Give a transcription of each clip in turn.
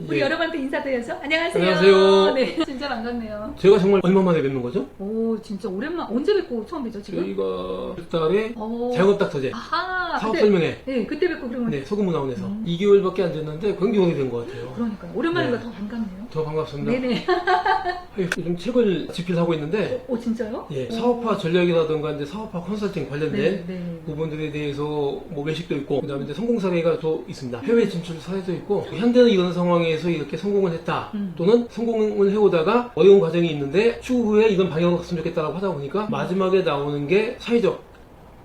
우리 여러분한테 인사드려야죠. 안녕하세요. 안녕하세요. 네, 진짜 반갑네요. 제가 정말 얼마 만에 뵙는 거죠? 오, 진짜 오랜만. 언제 뵙고 처음 뵙죠 지금? 저희가 1달에 오. 자영업닥터제 아하. 사업 그때, 설명회 네, 그때 뵙고 그러면. 네, 소금문화원에서 2개월밖에 안 됐는데 굉장히 오래된 것 같아요. 그러니까요. 오랜만이니까 네. 더 반갑네요. 더 반갑습니다. 네네. 요즘 책을 집필하고 있는데 오, 진짜요? 예, 오. 사업화 전략이라든가 이제 사업화 컨설팅 관련된 네. 부분들에 대해서 뭐 외식도 있고 그다음에 이제 성공 사례가 또 있습니다. 해외 진출 사례도 있고 현대는 이런 상황에서 이렇게 성공을 했다 또는 성공을 해오다가 어려운 과정이 있는데 추후에 이런 방향으로 갔으면 좋겠다라고 하다 보니까 마지막에 나오는 게 사회적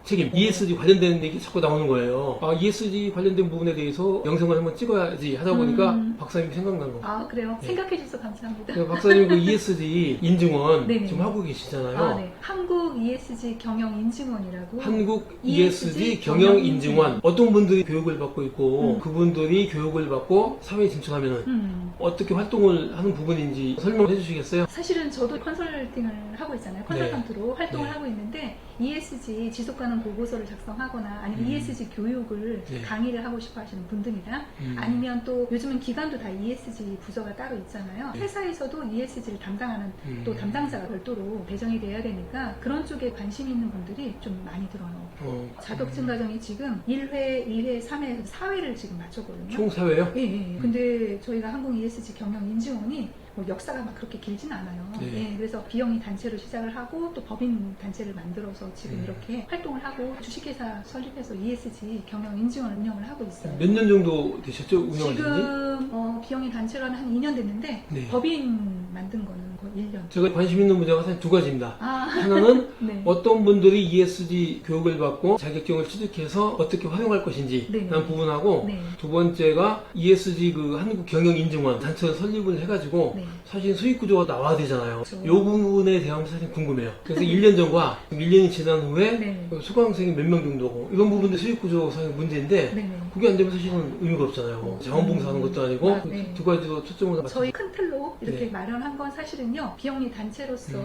책임, ESG 관련된 얘기 자꾸 나오는 거예요. 아, ESG 관련된 부분에 대해서 영상을 한번 찍어야지 하다 보니까 박사님이 생각난 거. 아, 그래요? 네. 생각해 주셔서 감사합니다. 그래서 박사님 그 ESG 인증원 네네. 지금 하고 계시잖아요. 아, 네. 한국 ESG 경영 인증원이라고. 한국 ESG 경영 인증원. 어떤 분들이 교육을 받고 있고 그분들이 교육을 받고 사회에 진출하면은 어떻게 활동을 하는 부분인지 설명해 주시겠어요? 사실은 저도 컨설팅을 하고 있잖아요. 컨설턴트로 활동을 네. 하고 있는데 ESG 지속가능 보고서를 작성하거나 아니면 ESG 교육을 네. 강의를 하고 싶어 하시는 분들이나 아니면 또 요즘은 기관도 다 ESG 부서가 따로 있잖아요. 네. 회사에서도 ESG를 담당하는 또 담당자가 별도로 배정이 돼야 되니까 그런 쪽에 관심 있는 분들이 좀 많이 들어요. 자격증 과정이 지금 1회, 2회, 3회, 4회를 지금 마쳤거든요. 총 사회요? 예. 근데 저희가 한국 ESG 경영 인증원이 뭐 역사가 막 그렇게 길진 않아요. 네. 예, 그래서 비영리 단체로 시작을 하고 또 법인 단체를 만들어서 지금 이렇게 활동을 하고 주식회사 설립해서 ESG 경영 인증원 운영을 하고 있어요. 몇 년 정도 되셨죠? 운영하신 지? 지금 비영리 단체로는 한 2년 됐는데 네. 법인 만든 거는 거의 1년. 제가 관심 있는 문제가 사실 두 가지입니다. 아. 하나는 네. 어떤 분들이 ESG 교육을 받고 자격증을 취득해서 어떻게 활용할 것인지 네네. 라는 부분하고 네. 두 번째가 ESG 그 한국 경영 인증원 단체를 설립을 해가지고 네. 사실 수익 구조가 나와야 되잖아요. 그렇죠. 이 부분에 대한 사실 궁금해요. 그래서 1년 전과 1년이 지난 후에 네. 수강생이 몇 명 정도고 이런 부분들 수익 구조 사실 문제인데 네네. 그게 안 되면 사실은 의미가 없잖아요. 자원봉사하는 것도 아니고 아, 네. 두 가지로 초점을 저희 큰 틀로 이렇게 네. 마련한 건 사실은요 비영리 단체로서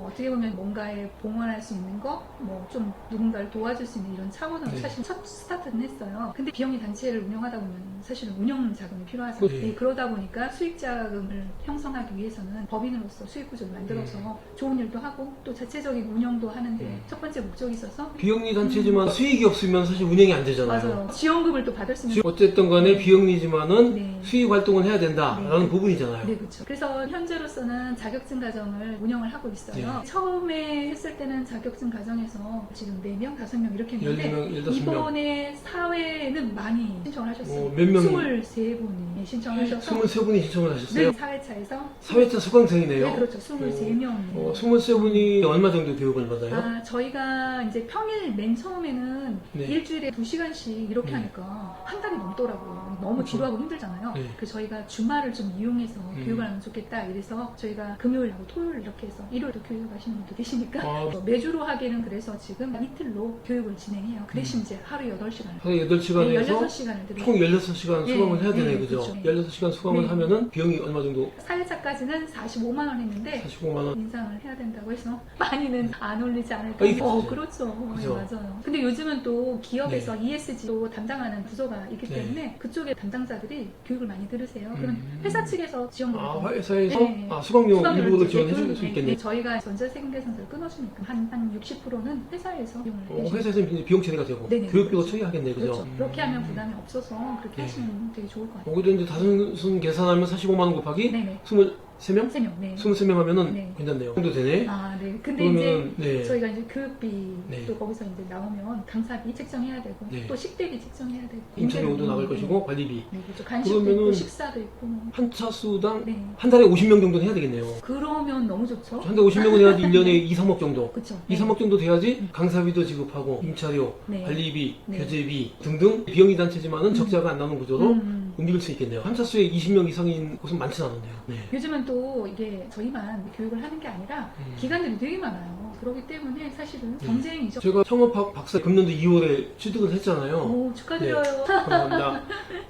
어떻게 보면 뭔가에 봉헌할 수 있는 거, 뭐 좀 누군가를 도와줄 수 있는 이런 차원으로 네. 사실 첫 스타트는 했어요. 근데 비영리 단체를 운영하다 보면 사실은 운영 자금이 필요하잖아요. 네. 네, 그러다 보니까 수익 자금을 형성하기 위해서는 법인으로서 수익 구조를 만들어서 좋은 일도 하고 또 자체적인 운영도 하는데 첫 번째 목적이 있어서 비영리 단체지만 수익이 없으면 사실 운영이 안 되잖아요. 맞아요. 지원금을 또 받을 수 있는 어쨌든 간에 네. 비영리지만은 네. 수익 활동을 해야 된다라는 네. 부분이잖아요. 네, 그렇죠. 그래서 현재로서는 자격증 과정을 운영을 하고 있어요. 네. 처음에 했을 때는 자격증 과정에서 지금 4명, 5명 이렇게 했는데 14명, 15명. 이번에 사회는 많이 신청을 하셨어요. 몇 명? 23분이 신청하셔서 23분이 신청을 하셨어요? 네, 4회차에서 사회차 수강생이네요. 네, 그렇죠. 23명. 23분이 얼마 정도 교육을 받아요? 아, 저희가 이제 평일 맨 처음에는 네. 일주일에 2시간씩 이렇게 네. 하니까 한 달이 넘더라고요. 너무 그렇죠. 지루하고 힘들잖아요. 네. 그래서 저희가 주말을 좀 이용해서 교육을 하면 좋겠다. 이래서 저희가 금요일하고 토요일 이렇게 해서 일요일도 교육 하시는 분도 계시니까 아. 매주로 하기는 그래서 지금 이틀로 교육을 진행해요. 그 대신 이제 하루 8시간. 하루 8시간에서 16시간을 드려요. 총 16시간 네, 수강을 해야 네, 되네, 그죠? 그렇죠. 16시간 수강을 네. 하면은 비용이 얼마 정도? 4회차까지는 45만 원 했는데 45만원. 인상을 해야 된다고 해서 많이는 안 올리지 않을까. 아, 이게 그죠. 그렇죠. 그죠. 네, 맞아요. 근데 요즘은 또 기업에서 ESG도 담당하는 부서가 있기 네. 때문에 그쪽에 담당자들이 교육을 많이 들으세요. 그럼 회사 측에서 지원금을 아, 또 회사에서 네. 수강료 수강료를 일부를 이제 지원해 줄 그런- 수 있겠네. 저희가 전자세금계산서를 끊어주니까 한 60%는 회사에서 이용을 해주시죠. 회사에서 이제 비용 처리가 되고 네네, 교육비도 그렇죠. 처리하겠네, 그죠? 그렇죠. 그렇게 하면 부담이 없어서 그렇게 네. 하시면 되게 좋을 것 같아요. 거기도 이제 단순 계산하면 45만원 곱하기 네네. 23명? 3명. 네. 23명 하면은 네. 괜찮네요. 정도 되네. 아, 네. 근데 그러면, 이제 네. 저희가 이제 교육비 네. 또 거기서 이제 나오면 강사비 책정해야 되고 네. 또 식대비 책정해야 되고 임차료도 나갈 네. 것이고 관리비. 네, 그렇죠. 간식도 그러면은 있고 식사도 있고 뭐. 한 차수당 네. 한 달에 50명 정도는 해야 되겠네요. 그러면 너무 좋죠. 한 달에 50명은 해야지 1년에 2, 3억 정도. 그렇죠. 2, 3억 정도 돼야지 강사비도 지급하고 임차료, 네. 관리비, 네. 교재비 등등 비영리 단체지만은 적자가 안 나는 구조로 옮길 수 있겠네요. 한 차수에 20명 이상인 곳은 많지는 않은데요. 네. 요즘은 또 이게 저희만 교육을 하는 게 아니라 기관들이 되게 많아요. 그렇기 때문에 사실은 경쟁이죠. 제가 창업학 박사 금년도 2월에 취득을 했잖아요. 오, 축하드려요. 네, 감사합니다.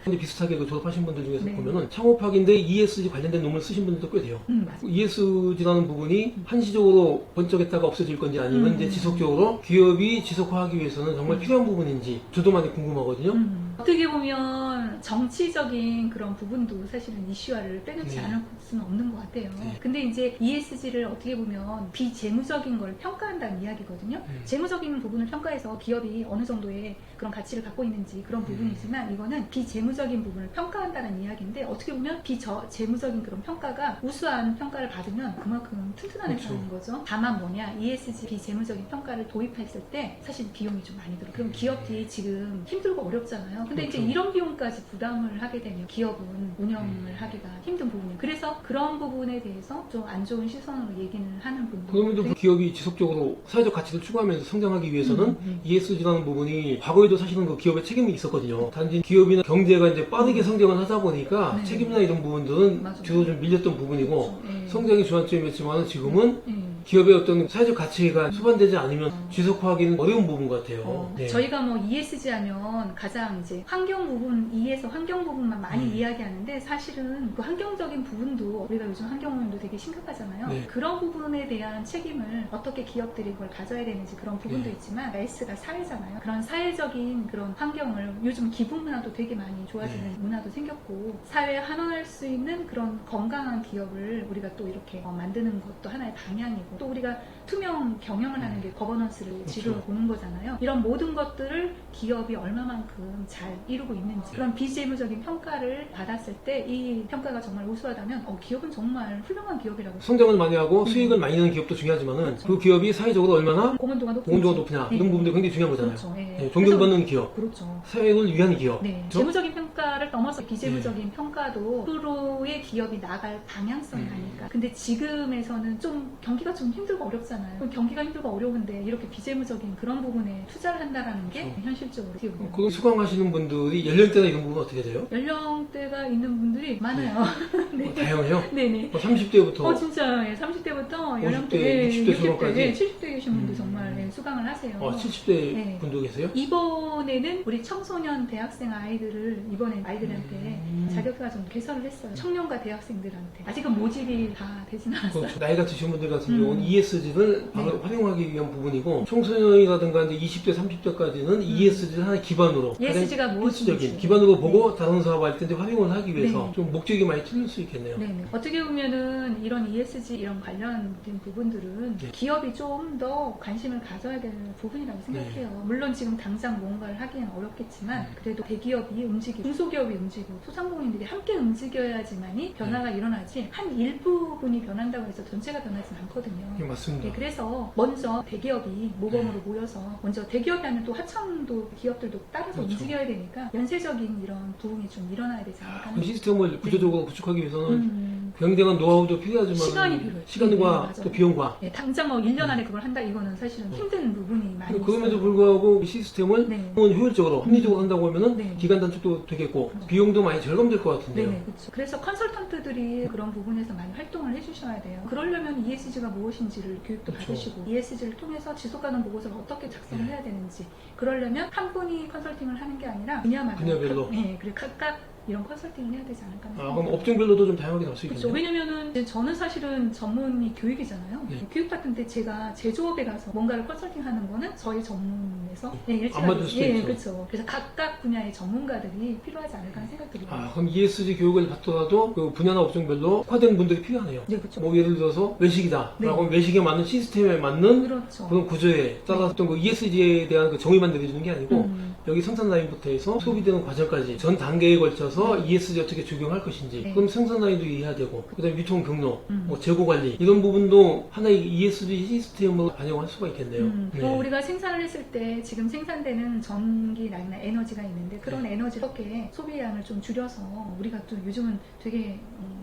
근데 비슷하게 그 졸업하신 분들 중에서 네. 보면은 창업학인데 ESG 관련된 논문을 쓰신 분들도 꽤 돼요. 맞아요. ESG라는 부분이 한시적으로 번쩍했다가 없어질 건지 아니면 이제 지속적으로 기업이 지속화하기 위해서는 정말 필요한 부분인지 저도 많이 궁금하거든요. 어떻게 보면 정치적인 그런 부분도 사실은 이슈화를 빼놓지 네. 않을 수는 없는 것 같아요. 네. 근데 이제 ESG를 어떻게 보면 비재무적인 걸 평가한다는 이야기거든요. 재무적인 부분을 평가해서 기업이 어느 정도의 그런 가치를 갖고 있는지 그런 부분이지만 이거는 비재무적인 부분을 평가한다는 이야기인데 어떻게 보면 비재무적인 그런 평가가 우수한 평가를 받으면 그만큼 튼튼한 그렇죠. 회사인 거죠. 다만 뭐냐, ESG 비재무적인 평가를 도입했을 때 사실 비용이 좀 많이 들어요. 그럼 기업들이 지금 힘들고 어렵잖아요. 근데 그렇죠. 이제 이런 비용까지 부담을 하게 되면 기업은 운영을 하기가 힘든 부분이에요. 그래서 그런 부분에 대해서 좀 안 좋은 시선으로 얘기는 하는 분들. 그러면 기업이 지속적으로 사회적 가치를 추구하면서 성장하기 위해서는 ESG라는 부분이 과거에도 사실은 그 기업의 책임이 있었거든요. 단지 기업이나 경제가 이제 빠르게 성장을 하다 보니까 네. 책임이나 이런 부분들은 맞아요. 뒤로 좀 밀렸던 부분이고 그렇죠. 네. 성장이 주안점이었지만 지금은 기업의 어떤 사회적 가치가 수반되지 않으면 지속화하기는 어려운 부분 같아요. 네. 저희가 뭐 ESG 하면 가장 이제 환경 부분, E에서 환경 부분만 많이 이야기하는데 사실은 그 환경적인 부분도 우리가 요즘 환경 오염도 되게 심각하잖아요. 네. 그런 부분에 대한 책임을 어떻게 기업들이 그걸 가져야 되는지 그런 부분도 네. 있지만 S가 사회잖아요. 그런 사회적인 그런 환경을 요즘 기부 문화도 되게 많이 좋아지는 문화도 생겼고 사회에 환원할 수 있는 그런 건강한 기업을 우리가 또 이렇게 만드는 것도 하나의 방향이고 또 우리가 투명 경영을 하는 게 거버넌스를 지도해 보는 거잖아요. 이런 모든 것들을 기업이 얼마만큼 잘 이루고 있는지 그런 비재무적인 평가를 받았을 때 이 평가가 정말 우수하다면 기업은 정말 훌륭한 기업이라고. 성장을 많이 하고 수익을 많이 내는 기업도 중요하지만은 그렇죠. 그 기업이 사회적으로 얼마나 공헌도가 높으냐 이런 부분도 굉장히 중요한 거잖아요. 그렇죠. 네, 존경받는 기업, 그렇죠. 사회를 위한 기업. 네. 그렇죠? 재무적인 평가를 넘어서 비재무적인 평가도 앞으로의 기업이 나갈 방향성이 아닐까. 근데 지금에서는 좀 경기가 좀 힘들고 어렵잖아요. 그럼 경기가 힘들고 어려운데 이렇게 비재무적인 그런 부분에 투자를 한다라는 게 현실적으로 어떻게 보면 그거 수강하시는 분들이 연령대나 이런 부분은 어떻게 돼요? 연령대가 있는 분들이 많아요. 네. 다양해요? 네네. 30대부터 진짜 30대부터 50대, 연령대 60대 초반까지? 70대 계신 분들 정말 수강을 하세요. 70대 네. 분도 계세요? 이번에는 우리 청소년 대학생 아이들을 이번에 아이들한테 자격증 개설을 했어요. 청년과 대학생들한테. 아직은 모집이 다 되진 않았어요. 그렇죠. 나이가 드신 분들 같은 경우는 ESG를 바로 활용하기 위한 부분이고 청소년이라든가 이제 20대, 30대까지는 ESG를 하나의 기반으로 ESG가 가장 무엇인지. 필수적인 기반으로 보고 다른 사업할 때 이제 활용을 하기 위해서 네. 좀 목적이 많이 틀릴 수 있겠네요. 네네. 어떻게 보면은 이런 ESG 이런 관련된 부분들은 네. 기업이 좀 더 관심을 가져야 될 부분이라고 생각해요. 물론 지금 당장 뭔가를 하기는 어렵겠지만 그래도 대기업이 움직이고 중소기업이 움직이고 소상공인들이 함께 움직여야지만이 변화가 일어나지 한 일부분이 변한다고 해서 전체가 변하진 않거든요. 네, 맞습니다. 네, 그래서 먼저 대기업이 모범으로 모여서 먼저 대기업이 하면 또 하청도 기업들도 따라서 그렇죠. 움직여야 되니까 연쇄적인 이런 부흥이 좀 일어나야 되지 않을까 하는 그 시스템을 구조적으로 구축하기 위해서는 음. 굉장한 노하우도 필요하지만 시간이 필요해요. 시간과 네, 맞아요. 또 비용과 네, 당장 뭐 1년 안에 그걸 한다 이거는 사실은 힘든 부분이 많이 있어요. 그럼에도 불구하고 이 시스템을 네. 효율적으로 합리적으로 한다고 하면은 네. 기간 단축도 되겠고 비용도 많이 절감될 것 같은데요. 네네, 그렇죠. 그래서 컨설턴트들이 그런 부분에서 많이 활동을 해주셔야 돼요. 그러려면 ESG가 무엇인지를 교육도 그렇죠. 받으시고 ESG를 통해서 지속가능 보고서를 어떻게 작성을 해야 되는지 그러려면 한 분이 컨설팅을 하는 게 아니라 분야마다 분야별로. 네, 그리고 각각 이런 컨설팅을 해야 되지 않을까 하는 그럼 생각이 업종별로도 좀 다양하게 나올 수 그렇죠. 있겠네요. 왜냐면은 이제 저는 사실은 전문이 교육이잖아요. 네. 교육 같은데 제가 제조업에 가서 뭔가를 컨설팅하는 거는 저희 전문에서 안 맞을 수도 있죠. 그렇죠. 그래서 각각 분야의 전문가들이 필요하지 않을까 하는 생각이 들어요. 그럼 ESG 교육을 받더라도 그 분야나 업종별로 특화된 분들이 필요하네요. 네, 그렇죠. 뭐 예를 들어서 외식이다. 네. 라고 하면 외식에 맞는 시스템에 맞는 그렇죠. 그런 구조에 따라서 어떤 그 ESG에 대한 그 정의만 내려주는 게 아니고 여기 생산 라인부터 해서 소비되는 과정까지 전 단계에 걸쳐서 ESG 어떻게 적용할 것인지 네. 그럼 생산 라인도 이해해야 되고 그다음에 유통 경로, 뭐 재고 관리 이런 부분도 하나의 ESG 시스템으로 반영할 수가 있겠네요. 네. 또 우리가 생산을 했을 때 지금 생산되는 전기나 에너지가 있는데 그런 에너지 어떻게 소비량을 좀 줄여서 우리가 또 요즘은 되게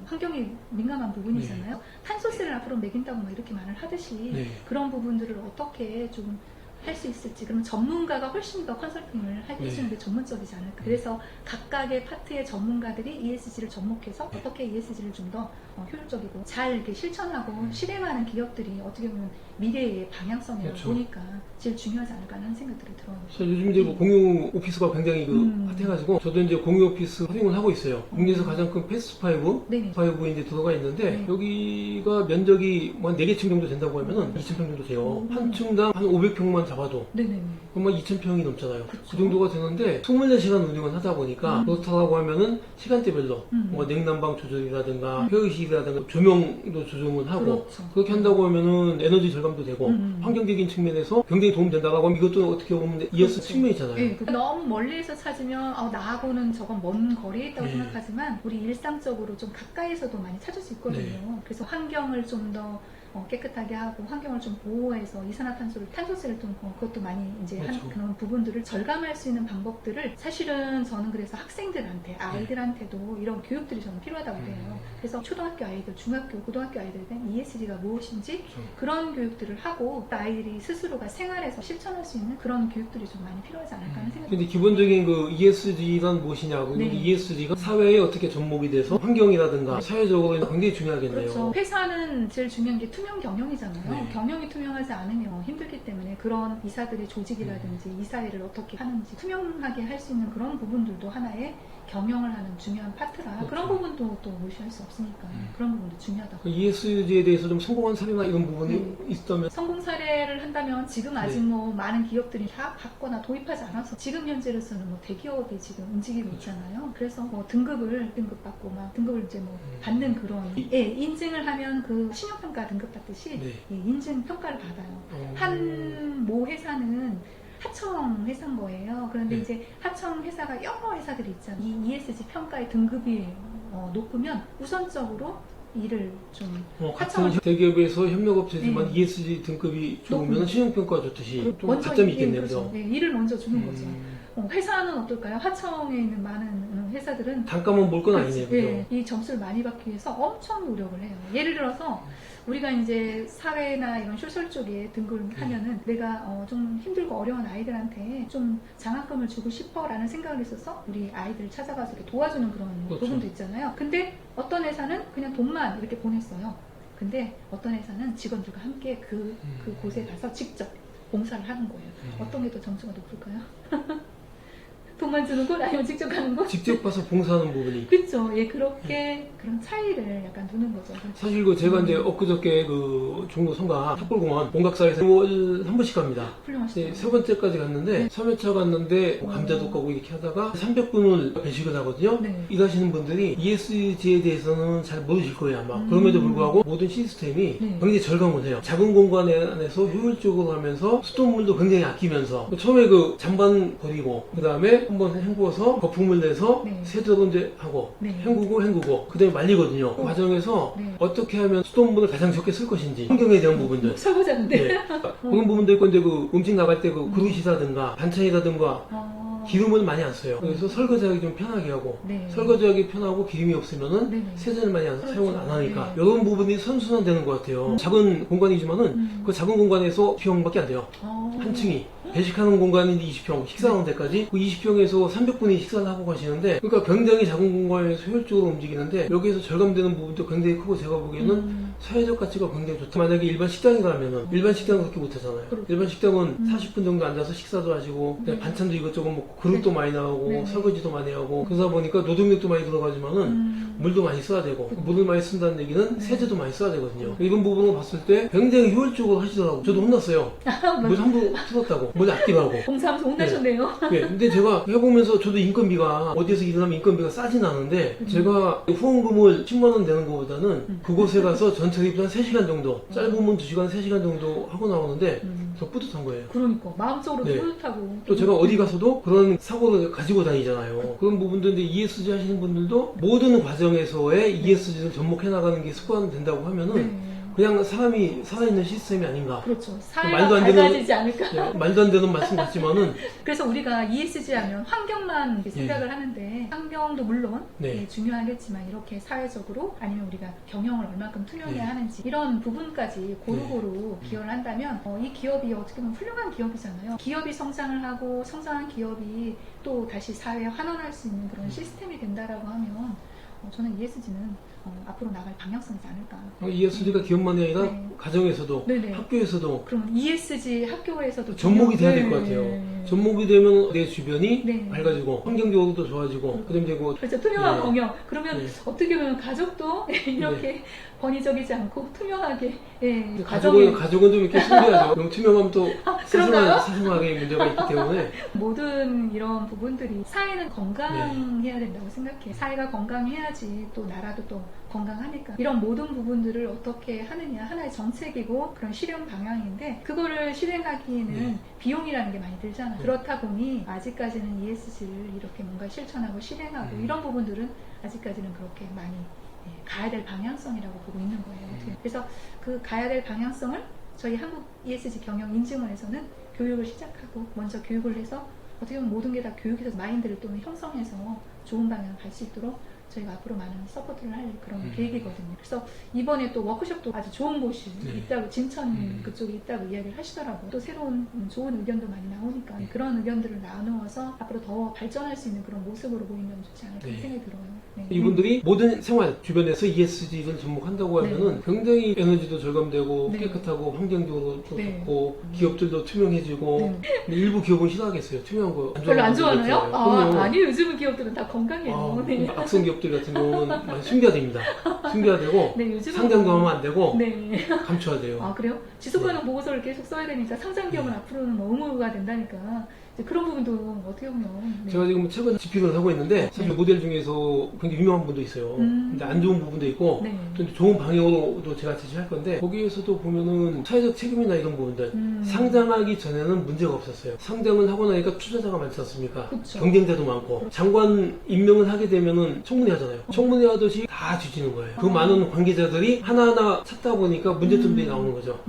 환경에 민감한 부분이잖아요. 탄소세를 앞으로 매긴다고 막 이렇게 말을 하듯이 네. 그런 부분들을 어떻게 좀 할 수 있을지, 그러면 전문가가 훨씬 더 컨설팅을 해주시는데 전문적이지 않을까. 그래서 각각의 파트의 전문가들이 ESG를 접목해서 어떻게 ESG를 좀 더 효율적이고 잘 이렇게 실천하고 실행하는 기업들이 어떻게 보면 미래의 방향성이라고 그렇죠. 보니까 제일 중요하지 않을까 하는 생각들이 들어요. 요즘 이제 뭐 공유 오피스가 굉장히 핫해가지고 저도 이제 공유 오피스 활용을 하고 있어요. 국내에서 가장 큰 패스트5 네네. 5에 이제 들어가 있는데 네. 여기가 면적이 뭐 한 4개 층 정도 된다고 하면은 2,000평 정도 돼요. 한 층당 한 500평만 잡아도 네네네. 그러면 2,000평이 넘잖아요. 그쵸. 그 정도가 되는데 24시간 운영을 하다 보니까 그렇다고 하면은 시간대별로 뭐 냉난방 조절이라든가 회의실이라든가 조명도 조정을 하고 그렇죠. 그렇게 한다고 하면은 에너지 절감도 되고 환경적인 측면에서 굉장히 도움된다라고 하면 이것도 어떻게 보면 ES 그렇죠. 측면이잖아요. 네, 너무 멀리에서 찾으면 나하고는 저건 먼 거리에 있다고 네. 생각하지만 우리 일상적으로 좀 가까이서도 많이 찾을 수 있거든요. 네. 그래서 환경을 좀 더 깨끗하게 하고 환경을 좀 보호해서 이산화탄소를 탄소세를 좀 그것도 많이 이제 그렇죠. 한 그런 부분들을 절감할 수 있는 방법들을 사실은 저는 그래서 학생들한테 아이들한테도 이런 교육들이 저는 필요하다고 해요. 그래서 초등학교 아이들, 중학교, 고등학교 아이들한테 ESG가 무엇인지 그렇죠. 그런 교육들을 하고 아이들이 스스로가 생활에서 실천할 수 있는 그런 교육들이 좀 많이 필요하지 않을까 하는 생각이 근데 기본적인 그 ESG란 무엇이냐고 네. ESG가 사회에 어떻게 접목이 돼서 환경이라든가 사회적으로 굉장히 중요하겠네요. 그렇죠. 회사는 제일 중요한 게 투명 경영이잖아요. 네. 경영이 투명하지 않으면 힘들기 때문에 그런 이사들의 조직이라든지 이사 일을 어떻게 하는지 투명하게 할 수 있는 그런 부분들도 하나의 경영을 하는 중요한 파트라 그렇죠. 그런 부분도 또 무시할 수 없으니까 그런 부분도 중요하다고. 그 ESG에 대해서 좀 성공한 사례나 이런 부분이 있다면 성공 사례를 한다면 지금 아직 네. 뭐 많은 기업들이 다 받거나 도입하지 않아서 지금 현재로서는 뭐 대기업이 지금 움직이고 그렇죠. 있잖아요. 그래서 뭐 등급받고 막 등급을 이제 뭐 받는 그런 인증을 하면 그 신용평가 등급 받듯이 네. 인증 평가를 받아요. 한 모 회사는 하청 회사인 거예요. 그런데 네. 이제 하청 회사가 여러 회사들이 있잖아요. 이 ESG 평가의 등급이 높으면 우선적으로 일을 좀 같은 대기업에서 협력업체지만 네. ESG 등급이 좋으면 높은 신용평가 좋듯이 좀 먼저 가점이 예, 있겠네요. 그렇죠. 네, 일을 먼저 주는 거죠. 음, 회사는 어떨까요? 하청에 있는 많은 회사들은 단가만 볼 건 아니네요. 그죠? 예, 이 점수를 많이 받기 위해서 엄청 노력을 해요. 예를 들어서 우리가 이제 사회나 이런 소셜 쪽에 등급을 하면은 내가 좀 힘들고 어려운 아이들한테 좀 장학금을 주고 싶어라는 생각을 했어서 우리 아이들을 찾아가서 이렇게 도와주는 그런 그렇죠. 부분도 있잖아요. 근데 어떤 회사는 그냥 돈만 이렇게 보냈어요. 근데 어떤 회사는 직원들과 함께 그 곳에 가서 직접 봉사를 하는 거예요. 어떤 게 더 점수가 높을까요? 돈만 주는 곳 아니면 직접 가는 곳? 직접 가서 봉사하는 부분이 그렇죠. 예, 그렇게 그런 차이를 약간 두는 거죠. 사실 그 제가 이제 엊그저께 그 종로 성가 탑골공원 본각사에서 1월 한 번씩 갑니다. 훌륭하시죠. 네, 세 번째까지 갔는데 3회차 갔는데 뭐 감자도 까고 이렇게 하다가 300분을 배식을 하거든요. 네. 일하시는 분들이 ESG에 대해서는 잘 모르실 거예요 아마. 그럼에도 불구하고 모든 시스템이 네. 굉장히 절감을 해요. 작은 공간 안에서 효율적으로 하면서 수돗물도 굉장히 아끼면서 처음에 그 잔반 버리고 그 다음에 한번 헹구어서 거품을 내서 네. 세정제 하고 네. 헹구고 그 다음에 말리거든요. 그 과정에서 네. 어떻게 하면 수돗물을 가장 적게 쓸 것인지 환경에 대한 부분들 설거지하는데. 네. 그런 부분도 있고 이제 그 음식 나갈 때 그 그릇이라든가 반찬이라든가 기름을 많이 안 써요. 그래서 설거지하기 좀 편하게 하고 네. 설거지하기 편하고 기름이 없으면은 네. 세제를 많이 그렇죠. 사용을 안 하니까 네. 이런 부분이 선순환되는 것 같아요. 작은 공간이지만은 그 작은 공간에서 20평밖에 안 돼요. 한 층이 배식하는 공간이 20평, 식사하는 데까지 그 20평에서 300분이 식사를 하고 가시는데 그러니까 굉장히 작은 공간에서 효율적으로 움직이는데 여기에서 절감되는 부분도 굉장히 크고 제가 보기에는 사회적 가치가 굉장히 좋다. 만약에 일반 식당이라면은 일반 식당은 그렇게 못하잖아요. 그렇죠. 일반 식당은 40분 정도 앉아서 식사도 하시고 그다음에 반찬도 이것저것 먹고 그릇도 많이 나오고 네. 설거지도 많이 하고 그러다 보니까 노동력도 많이 들어가지만은 물도 많이 써야 되고 물을 많이 쓴다는 얘기는 세제도 많이 써야 되거든요. 이런 부분을 봤을 때 굉장히 효율적으로 하시더라고요. 저도 혼났어요. 물 함부로 틀었다고 물 아끼라고. 봉사하면서 혼나셨네요. 네, 근데 제가 해보면서 저도 인건비가 어디에서 일하면 인건비가 싸진 않은데 제가 후원금을 10만원 내는 것보다는 그곳에 가서 전체 입도 한 3시간 정도 짧으면 2시간, 3시간 정도 하고 나오는데 더 뿌듯한 거예요. 그러니까 마음적으로 네. 뿌듯하고 또 제가 어디 가서도 그런 사고를 가지고 다니잖아요. 그런 부분들인데 ESG 하시는 분들도 모든 과정에서의 ESG를 접목해 나가는 게 습관 된다고 하면은 그냥 사람이 살아있는 시스템이 아닌가. 그렇죠. 말도 사회가 안 되는- 밝아지지 않을까. 네, 말도 안 되는 말씀 같지만은 그래서 우리가 ESG 하면 환경만 이렇게 생각을 하는데 환경도 물론 네. 예, 중요하겠지만 이렇게 사회적으로 아니면 우리가 경영을 얼마큼 투명해야 네. 하는지 이런 부분까지 고루고루 기여를 한다면 이 기업이 어떻게 보면 훌륭한 기업이잖아요. 기업이 성장을 하고 성장한 기업이 또 다시 사회에 환원할 수 있는 그런 시스템이 된다라고 하면 저는 ESG는 앞으로 나갈 방향성이지 않을까. ESG가 기업만이 아니라 네. 가정에서도 네네. 학교에서도 그럼 ESG 학교에서도 접목이 돼야 될 것 네. 같아요. 접목이 되면 내 주변이 네. 밝아지고 환경적으로도 좋아지고 그다음에 이제 뭐 그렇죠. 투명한 네. 경영. 그러면 네. 어떻게 보면 가족도 이렇게 권위적이지 않고 투명하게 가족은 좀 이렇게 숨겨야죠. 너무 투명하면 또 그런가요? 사생활에 문제가 있기 때문에 모든 이런 부분들이 사회는 건강해야 된다고 생각해요. 사회가 건강해야지 또 나라도 또 건강하니까 이런 모든 부분들을 어떻게 하느냐 하나의 정책이고 그런 실현 방향인데 그거를 실행하기에는 네. 비용이라는 게 많이 들잖아요. 그렇다 보니 아직까지는 ESG를 이렇게 뭔가 실천하고 실행하고 이런 부분들은 아직까지는 그렇게 많이 가야 될 방향성이라고 보고 있는 거예요. 그래서 그 가야 될 방향성을 저희 한국 ESG 경영 인증원에서는 교육을 시작하고 먼저 교육을 해서 어떻게 보면 모든 게 다 교육에서 마인드를 또 형성해서 좋은 방향을 갈 수 있도록 저희가 앞으로 많은 서포트를 할 그런 계획이거든요. 그래서 이번에 또 워크숍도 아주 좋은 곳이 있다고 진천 그쪽에 있다고 이야기를 하시더라고요. 또 새로운 좋은 의견도 많이 나오니까 그런 의견들을 나누어서 앞으로 더 발전할 수 있는 그런 모습으로 보이면 좋지 않을까 생각이 들어요. 네. 이분들이 모든 생활 주변에서 ESG를 접목한다고 하면은 굉장히 에너지도 절감되고 네. 깨끗하고 환경적으로도 네. 좋고 기업들도 투명해지고 근데 일부 기업은 싫어하겠어요. 투명한 거 별로 안 분들 좋아하나요? 있잖아요. 아니 요즘은 기업들은 다 건강해요. 네. 악성 기업들 같은 경우는 많이 숨겨야 됩니다. 숨겨야 되고 네, 요즘은 상장도 하면 안 되고 네. 감춰야 돼요. 아 그래요? 지속가능 보고서를 계속 써야 되니까 상장 기업은 앞으로는 의무가 된다니까 이제 그런 부분도 어떻게 보면 네. 제가 지금 최근 집필을 하고 있는데 사실 모델 중에서 굉장히 유명한 분도 있어요. 근데 안 좋은 부분도 있고 네. 또 이제 좋은 방향으로도 제가 제시할 건데 거기에서도 보면은 사회적 책임이나 이런 부분들 상장하기 전에는 문제가 없었어요. 상장을 하고 나니까 투자자가 많지 않습니까? 그쵸. 경쟁자도 많고 장관 임명을 하게 되면은 청문회 하잖아요. 청문회 하듯이 다 뒤지는 거예요. 그 많은 관계자들이 하나하나 찾다 보니까 문제점들이 나오는 거죠.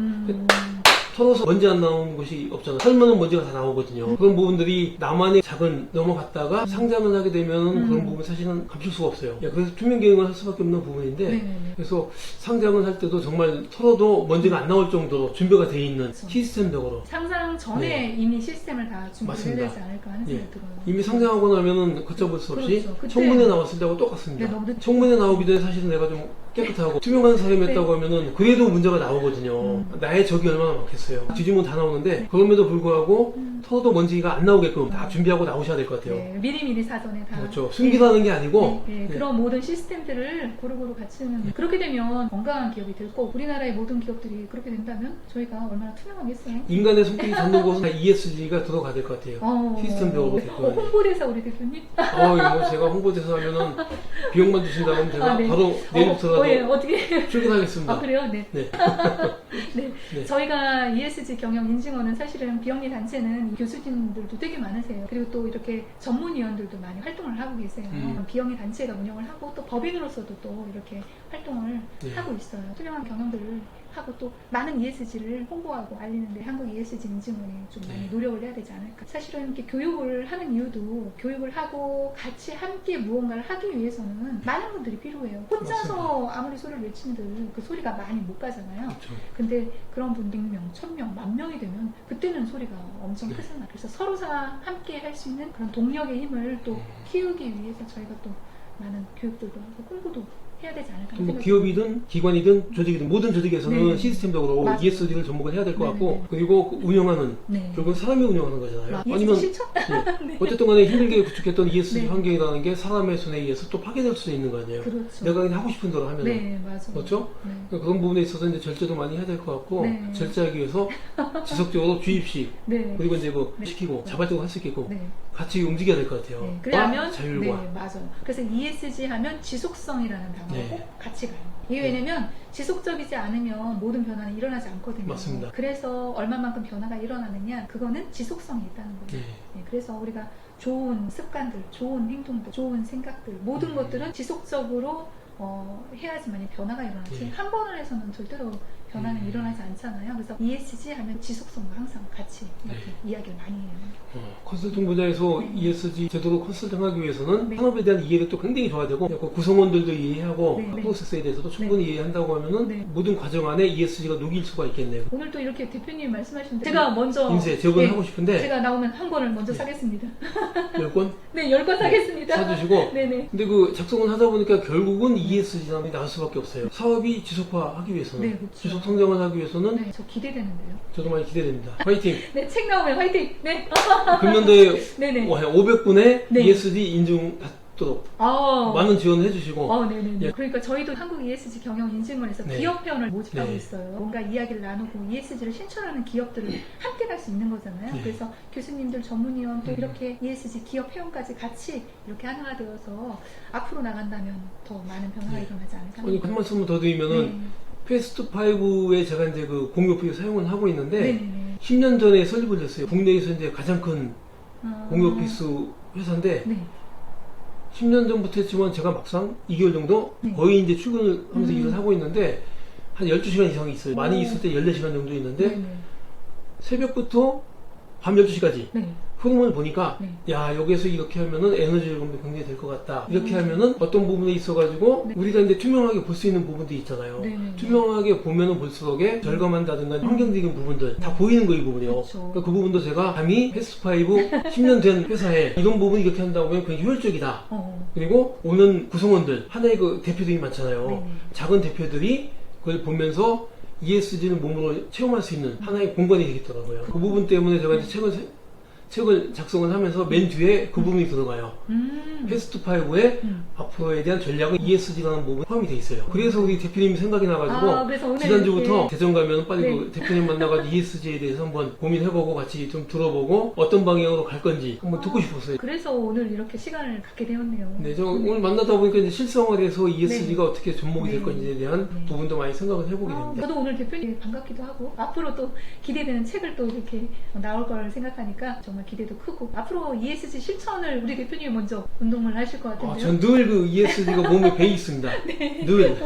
털어서 먼지 안 나오는 곳이 없잖아요. 털면은 먼지가 다 나오거든요. 그런 부분들이 나만의 작은 넘어갔다가 상장을 하게 되면 그런 부분 사실은 감출 수가 없어요. 그래서 투명 경영을 할 수밖에 없는 부분인데 네. 그래서 상장을 할 때도 정말 털어도 먼지가 안 나올 정도로 준비가 돼 있는 그렇죠. 시스템적으로 상장 전에 이미 시스템을 다 준비해야 맞습니다. 되지 않을까 하는 생각이 들어요. 이미 상장하고 나면은 걷잡을 수 없이 그렇죠. 그때- 청문회 나왔을 때하고 똑같습니다. 네, 너무 늦- 청문회 나오기 전에 사실은 내가 좀 깨끗하고 투명한 사람이었다고 하면은 그래도 문제가 나오거든요. 나의 적이 얼마나 많겠어요. 뒤지면 다 나오는데 그럼에도 불구하고 털어도 먼지가 안 나오게끔 다 준비하고 나오셔야 될 것 같아요. 네, 미리미리 사전에 다 그렇죠. 숨기라는 게 아니고 그런 모든 시스템들을 고루고루 갖추는 그렇게 되면 건강한 기업이 될 거고 우리나라의 모든 기업들이 그렇게 된다면 저희가 얼마나 투명하겠어요. 인간의 손길이 닿는 곳은 다 ESG가 들어가야 될 것 같아요. 시스템적으로. 홍보대사 우리 대표님? 이거 제가 홍보대사 하면은 비용만 주신다면 제가 네. 바로 내일부터라도 어떻게 출근하겠습니다. 그래요? 네. 네. 네. 네. 저희가 ESG 경영 인증원은 사실은 비영리 단체는 교수진들도 되게 많으세요. 그리고 또 이렇게 전문위원들도 많이 활동을 하고 계세요. 비영리 단체가 운영을 하고 또 법인으로서도 또 이렇게 활동을 하고 있어요. 투명한 경영들을 하고 또 많은 ESG를 홍보하고 알리는데 한국 ESG 인증원이 좀 많이 노력을 해야 되지 않을까. 사실은 이렇게 교육을 하는 이유도 교육을 하고 같이 함께 무언가를 하기 위해서는 많은 분들이 필요해요. 혼자서 아무리 소리를 외친들 그 소리가 많이 못 가잖아요. 그렇죠. 근데 그런 분 100명, 1000명, 10,000명이 되면 그때는 소리가 엄청 크잖아요. 그래서 서로 함께 할 수 있는 그런 동력의 힘을 또 키우기 위해서 저희가 또 많은 교육들도 하고 홍보도 해야 되지 않을까. 뭐 기업이든 기관이든 조직이든 모든 조직에서는 네. 시스템적으로 맞아요. ESG를 접목을 해야 될 것 네. 같고 그리고 그 운영하는 네. 결국은 사람이 운영하는 거잖아요. ESG 실천? 네. 어쨌든 간에 힘들게 구축했던 ESG 네. 환경이라는 게 사람의 손에 의해서 또 파괴될 수도 있는 거 아니에요. 그렇죠. 내가 그냥 하고 싶은 대로 하면 네, 맞아요. 그렇죠? 네. 그런 부분에 있어서 이제 절제도 많이 해야 될 것 같고 네. 절제하기 위해서 지속적으로 주입식 네. 그리고 이제 뭐 네. 시키고 자발적으로 할 수 있게끔 네. 같이 움직여야 될 것 같아요. 네. 그러면 자율과 네, 맞아요. 그래서 ESG 하면 지속성이라는 단어가 네. 꼭 같이 가요. 이게 왜냐면 지속적이지 않으면 모든 변화는 일어나지 않거든요. 맞습니다. 그래서 얼마만큼 변화가 일어나느냐 그거는 지속성이 있다는 거예요. 네. 네, 그래서 우리가 좋은 습관들, 좋은 행동들, 좋은 생각들 모든 것들은 지속적으로 해야지만 변화가 일어나지 네. 한 번을 해서는 절대로 변화는 일어나지 않잖아요. 그래서 ESG 하면 지속성과 항상 같이 이렇게 이야기를 많이 해요. 컨설팅 분야에서 ESG 제도로 컨설팅하기 위해서는 산업에 대한 이해를 또 굉장히 줘야 되고 그 구성원들도 이해하고 프로세스에 대해서도 충분히 이해한다고 하면은 모든 과정 안에 ESG가 녹일 수가 있겠네요. 오늘 또 이렇게 대표님 말씀하시는데 제가 먼저 인쇄 제보를 하고 싶은데 제가 나오면 한 권을 먼저 사겠습니다. 10권? 네, 10권 사겠습니다. 사주시고 네네. 근데 그 작성을 하다 보니까 결국은 ESG 산업이 나올 수밖에 없어요. 사업이 지속화하기 위해서는 네, 그렇죠. 지속 성장을 하기 위해서는 네, 저 기대되는데요. 저도 많이 기대됩니다. 화이팅! 네, 책 나오면 화이팅! 네. 금년도에 네네. 500분의 네. ESG 인증 받도록 많은 지원을 해주시고 네네네. 예. 그러니까 저희도 한국 ESG 경영 인증원에서 네. 기업회원을 모집하고 네. 있어요. 뭔가 이야기를 나누고 ESG를 실천하는 기업들을 함께 갈 수 있는 거잖아요. 네. 그래서 교수님들, 전문위원 또 이렇게 ESG 기업회원까지 같이 이렇게 하나가 되어서 앞으로 나간다면 더 많은 변화가 일어나지 않을까. 아니 한 말씀을 더 드리면은 패스트5에 제가 이제 그 공유오피스 사용을 하고 있는데 네네네. 10년 전에 설립을 했어요. 국내에서 이제 가장 큰 공유오피스 회사인데 네. 10년 전부터 했지만 제가 막상 2개월 정도 네. 거의 이제 출근을 하면서 일을 하고 있는데 한 12시간 이상이 있어요. 많이 있을 때 14시간 정도 있는데 네네. 새벽부터 밤 12시까지 네. 흐름을 보니까 네. 야 여기에서 이렇게 하면은 에너지 절감도 굉장히 될 것 같다. 이렇게 하면은 어떤 부분에 있어가지고 우리가 이제 투명하게 볼 수 있는 부분도 있잖아요. 네. 투명하게 보면은 볼수록에 절감한다든가 환경적인 부분들 다 보이는 거 이 부분이요. 그렇죠. 그러니까 그 부분도 제가 감히 패스트5 10년 된 회사에 이런 부분 이렇게 한다고 하면 굉장히 효율적이다. 그리고 오는 구성원들 하나의 그 대표들이 많잖아요. 네네. 작은 대표들이 그걸 보면서 ESG를 몸으로 체험할 수 있는 하나의 공간이 되겠더라고요. 그 부분 때문에 제가 이제 책을 작성을 하면서 맨 뒤에 그 부분이 들어가요. 패스트5의 앞으로에 대한 전략은 ESG라는 부분이 포함이 돼 있어요. 그래서 우리 대표님이 생각이 나가지고 그래서 오늘 지난주부터 이렇게 대전 가면 빨리 네. 그 대표님 만나가지고 ESG에 대해서 한번 고민해보고 같이 좀 들어보고 어떤 방향으로 갈 건지 한번 듣고 싶었어요. 그래서 오늘 이렇게 시간을 갖게 되었네요. 네, 저 오늘 만나다 보니까 이제 실생활에서 ESG가 네. 어떻게 접목이 될 네. 건지에 대한 네. 부분도 많이 생각을 해보게 됩니다. 저도 오늘 대표님 반갑기도 하고 앞으로 또 기대되는 책을 또 이렇게 나올 걸 생각하니까 정말 기대도 크고 앞으로 ESG 실천을 우리 대표님이 먼저 운동을 하실 것 같은데요. 전 늘 그 ESG가 몸에 배 있습니다. 늘.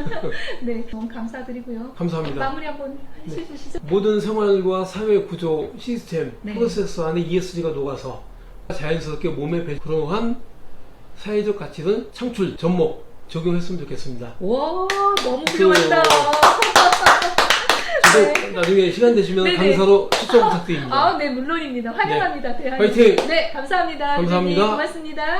네, 너무 감사드리고요. 감사합니다. 마무리 한번 해주시죠. 모든 생활과 사회 구조, 시스템, 네. 프로세스 안에 ESG가 녹아서 자연스럽게 몸에 배 그러한 사회적 가치를 창출, 접목, 적용했으면 좋겠습니다. 와, 너무 훌륭하다. 저도 나중에 시간 되시면 네네. 강사로 추천 부탁드립니다. 네, 물론입니다. 환영합니다. 대한민국. 화이팅! 네, 감사합니다. 감사합니다. 대표님, 고맙습니다.